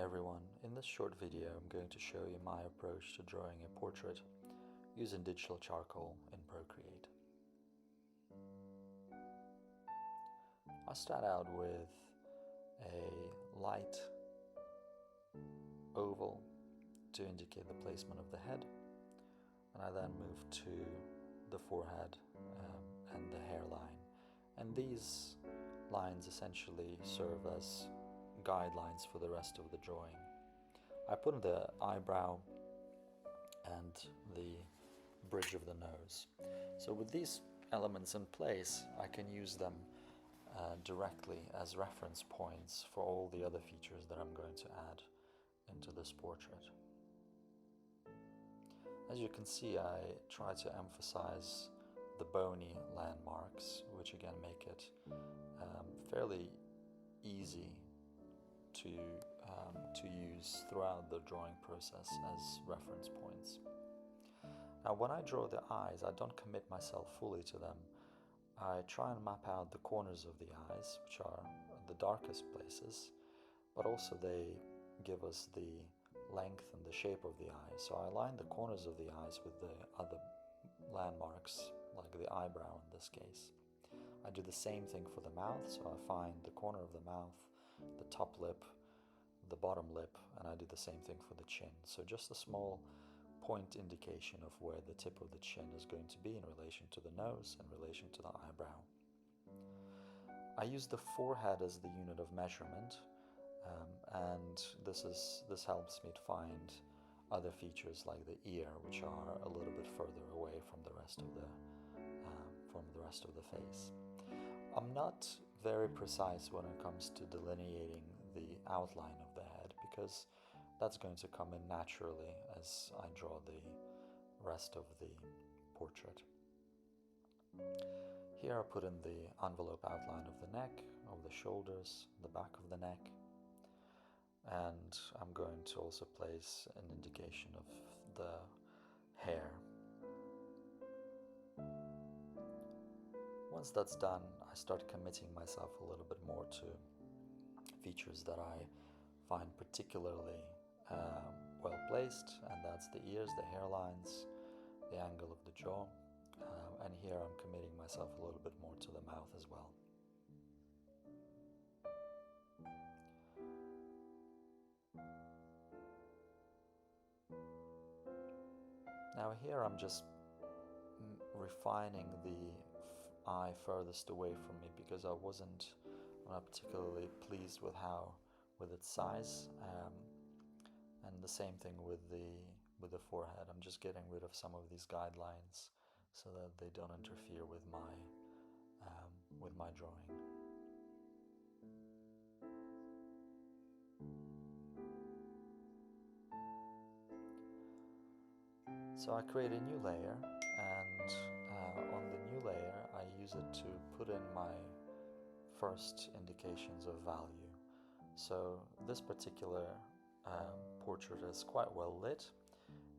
everyone, in this short video I'm going to show you my approach to drawing a portrait using digital charcoal in Procreate. I start out with a light oval to indicate the placement of the head, and I then move to the forehead and the hairline, and these lines essentially serve as guidelines for the rest of the drawing. I put in the eyebrow and the bridge of the nose. So with these elements in place, I can use them directly as reference points for all the other features that I'm going to add into this portrait. As you can see, I try to emphasize the bony landmarks, which again make it fairly easy to use throughout the drawing process as reference points. Now, when I draw the eyes, I don't commit myself fully to them. I try and map out the corners of the eyes, which are the darkest places, but also they give us the length and the shape of the eye. So I align the corners of the eyes with the other landmarks, like the eyebrow in this case. I do the same thing for the mouth, so I find the corner of the mouth, the top lip, the bottom lip, and I do the same thing for the chin. So just a small point indication of where the tip of the chin is going to be in relation to the nose, in relation to the eyebrow. I use the forehead as the unit of measurement, and this helps me to find other features like the ear, which are a little bit further away from the rest of the face. I'm not very precise when it comes to delineating the outline of the head, because that's going to come in naturally as I draw the rest of the portrait. Here I put in the envelope outline of the neck, of the shoulders, the back of the neck, and I'm going to also place an indication of the hair. Once that's done, I start committing myself a little bit more to features that I find particularly well placed, and that's the ears, the hairlines, the angle of the jaw, and here I'm committing myself a little bit more to the mouth as well. Now here I'm just refining the eye furthest away from me, because I wasn't particularly pleased with its size, and the same thing with the forehead. I'm just getting rid of some of these guidelines so that they don't interfere with my drawing. So I create a new layer, and on the new layer I use it to put in my first indications of value. So this particular portrait is quite well lit,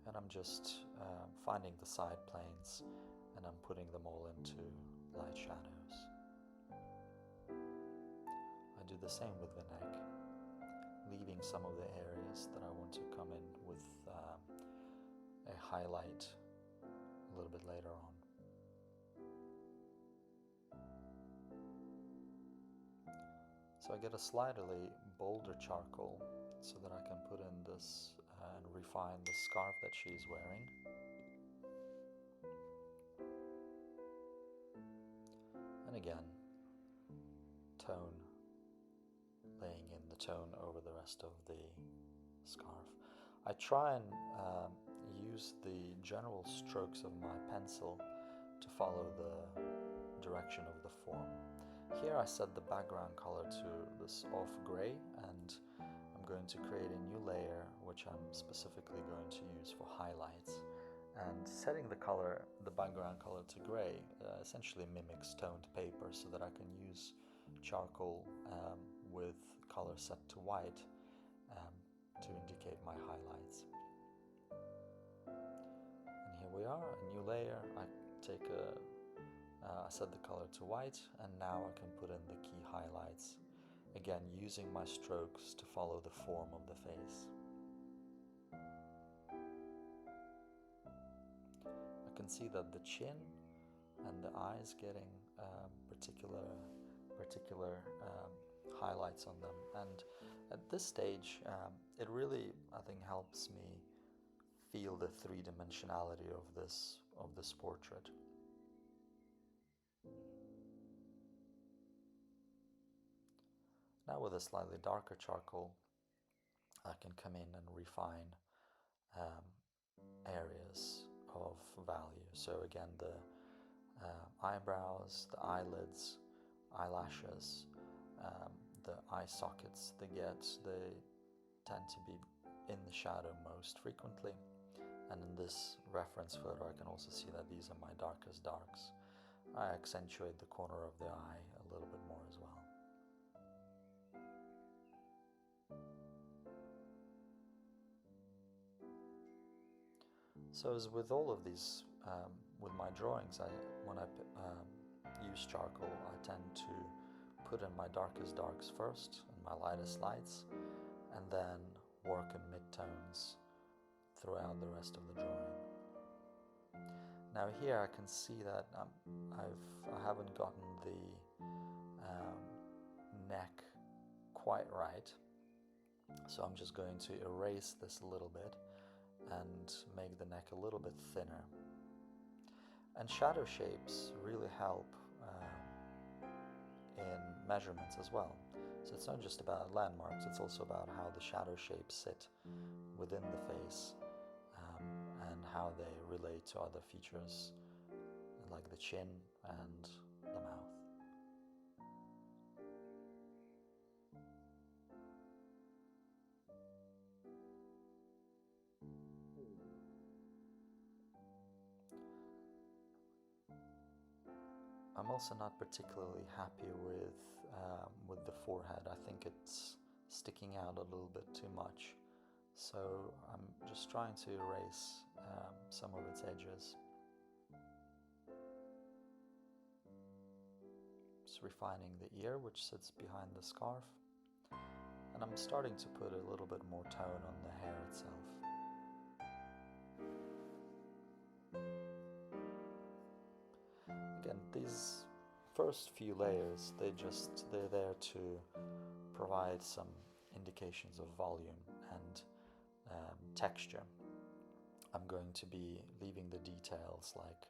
and I'm just finding the side planes and I'm putting them all into light shadows. I do the same with the neck, leaving some of the areas that I want to come in with a highlight a little bit later on. So I get a slightly bolder charcoal so that I can put in this and refine the scarf that she's wearing. And again, laying in the tone over the rest of the scarf. I try and use the general strokes of my pencil to follow the direction of the form. Here I set the background color to this off gray, and I'm going to create a new layer which I'm specifically going to use for highlights. And setting the background color to gray essentially mimics toned paper, so that I can use charcoal with color set to white to indicate my highlights. And here we are, a new layer. I set the color to white, and now I can put in the key highlights again using my strokes to follow the form of the face. I can see that the chin and the eyes getting particular highlights on them, and at this stage it really, I think, helps me feel the three-dimensionality of this portrait. Now with a slightly darker charcoal, I can come in and refine areas of value. So again, the eyebrows, the eyelids, eyelashes, the eye sockets, they tend to be in the shadow most frequently. And in this reference photo, I can also see that these are my darkest darks. I accentuate the corner of the eye a little bit more as well. So as with all of these, with my drawings, when I use charcoal, I tend to put in my darkest darks first and my lightest lights, and then work in midtones throughout the rest of the drawing. Now here I can see that I haven't gotten the neck quite right, so I'm just going to erase this a little bit and make the neck a little bit thinner. And shadow shapes really help in measurements as well. So it's not just about landmarks, it's also about how the shadow shapes sit within the face and how they relate to other features like the chin and the mouth. I'm also not particularly happy with the forehead. I think it's sticking out a little bit too much. So I'm just trying to erase some of its edges. Just refining the ear, which sits behind the scarf. And I'm starting to put a little bit more tone on the hair itself. Again, these first few layers, they're there to provide some indications of volume and texture. I'm going to be leaving the details like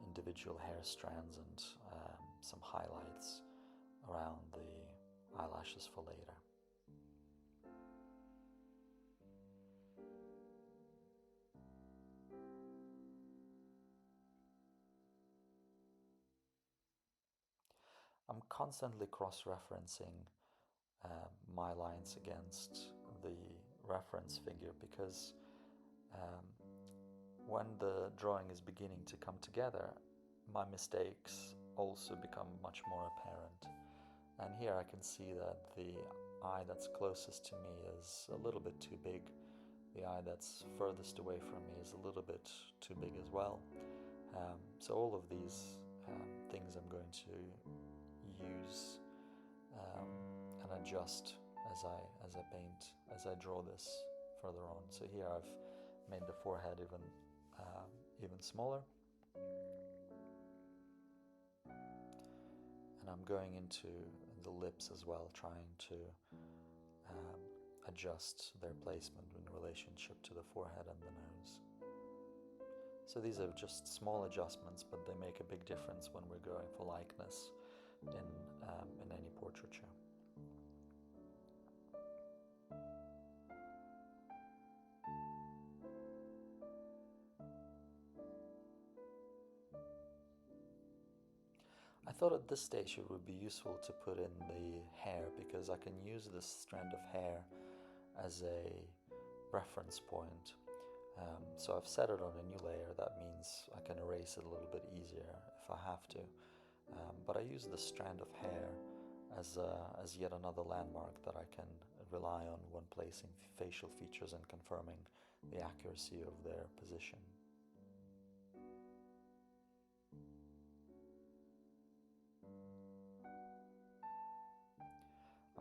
individual hair strands and some highlights around the eyelashes for later. I'm constantly cross-referencing my lines against the reference figure because when the drawing is beginning to come together, my mistakes also become much more apparent. And here I can see that the eye that's closest to me is a little bit too big. The eye that's furthest away from me is a little bit too big as well. So all of these things I'm going to use and adjust as I paint, as I draw this further on. So here I've made the forehead even smaller, and I'm going into the lips as well, trying to adjust their placement in relationship to the forehead and the nose. So these are just small adjustments, but they make a big difference when we're going for likeness in any portraiture. I thought at this stage it would be useful to put in the hair, because I can use this strand of hair as a reference point. So I've set it on a new layer. That means I can erase it a little bit easier if I have to. But I use the strand of hair as yet another landmark that I can rely on when placing facial features and confirming the accuracy of their position.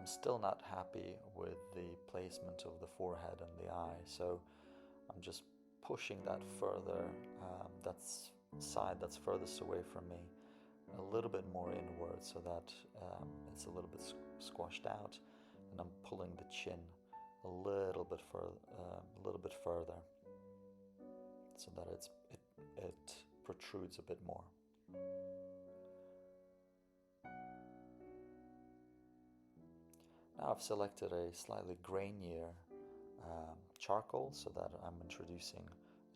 I'm still not happy with the placement of the forehead and the eye, so I'm just pushing that further, side that's furthest away from me, a little bit more inward so that it's a little bit squashed out, and I'm pulling the chin a little bit further, so that it protrudes a bit more. Now I've selected a slightly grainier charcoal so that I'm introducing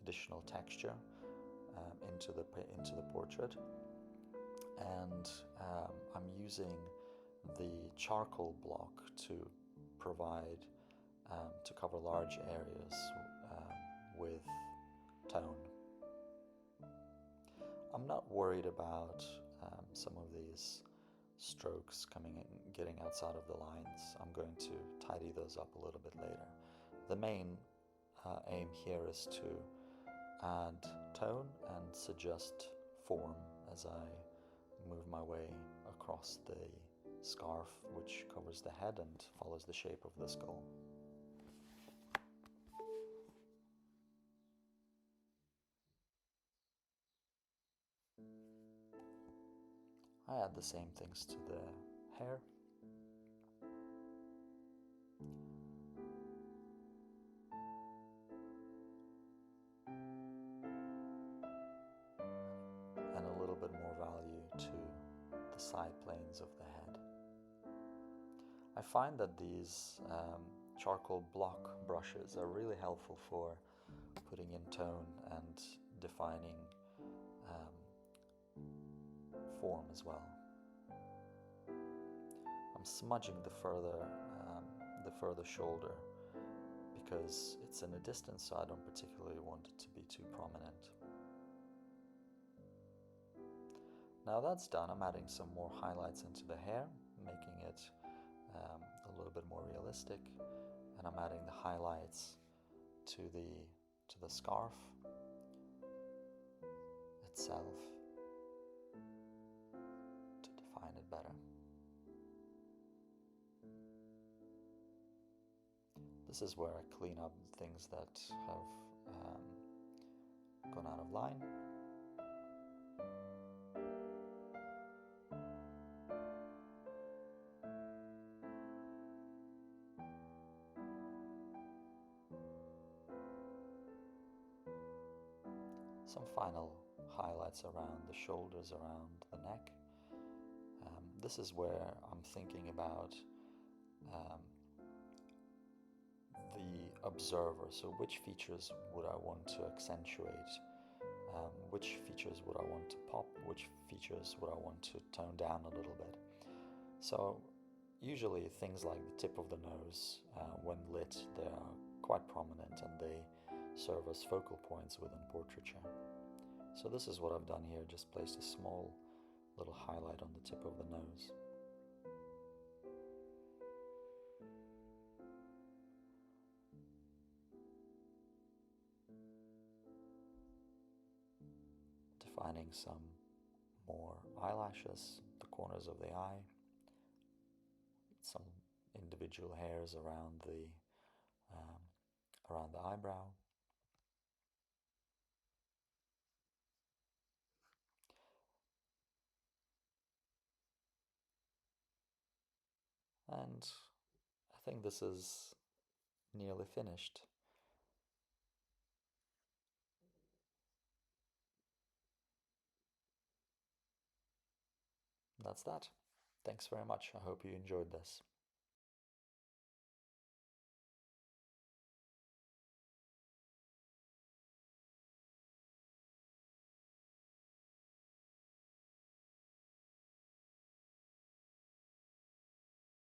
additional texture into the portrait, and I'm using the charcoal block to provide to cover large areas with tone. I'm not worried about some of these strokes getting outside of the lines. I'm going to tidy those up a little bit later. The main aim here is to add tone and suggest form as I move my way across the scarf, which covers the head and follows the shape of the skull. I add the same things to the hair. And a little bit more value to the side planes of the head. I find that these charcoal block brushes are really helpful for putting in tone and defining form as well. I'm smudging the further shoulder because it's in a distance, so I don't particularly want it to be too prominent. Now that's done, I'm adding some more highlights into the hair, making it a little bit more realistic, and I'm adding the highlights to the scarf itself to define it better. This is where I clean up things that have gone out of line. Some final highlights around the shoulders, around the neck. This is where I'm thinking about the observer. So which features would I want to accentuate? Which features would I want to pop? Which features would I want to tone down a little bit? So usually things like the tip of the nose, when lit, they are quite prominent and they serve as focal points within portraiture. So this is what I've done here, just placed a small little highlight on the tip of the nose. Defining some more eyelashes, the corners of the eye, some individual hairs around the eyebrow. And I think this is nearly finished. That's that. Thanks very much. I hope you enjoyed this.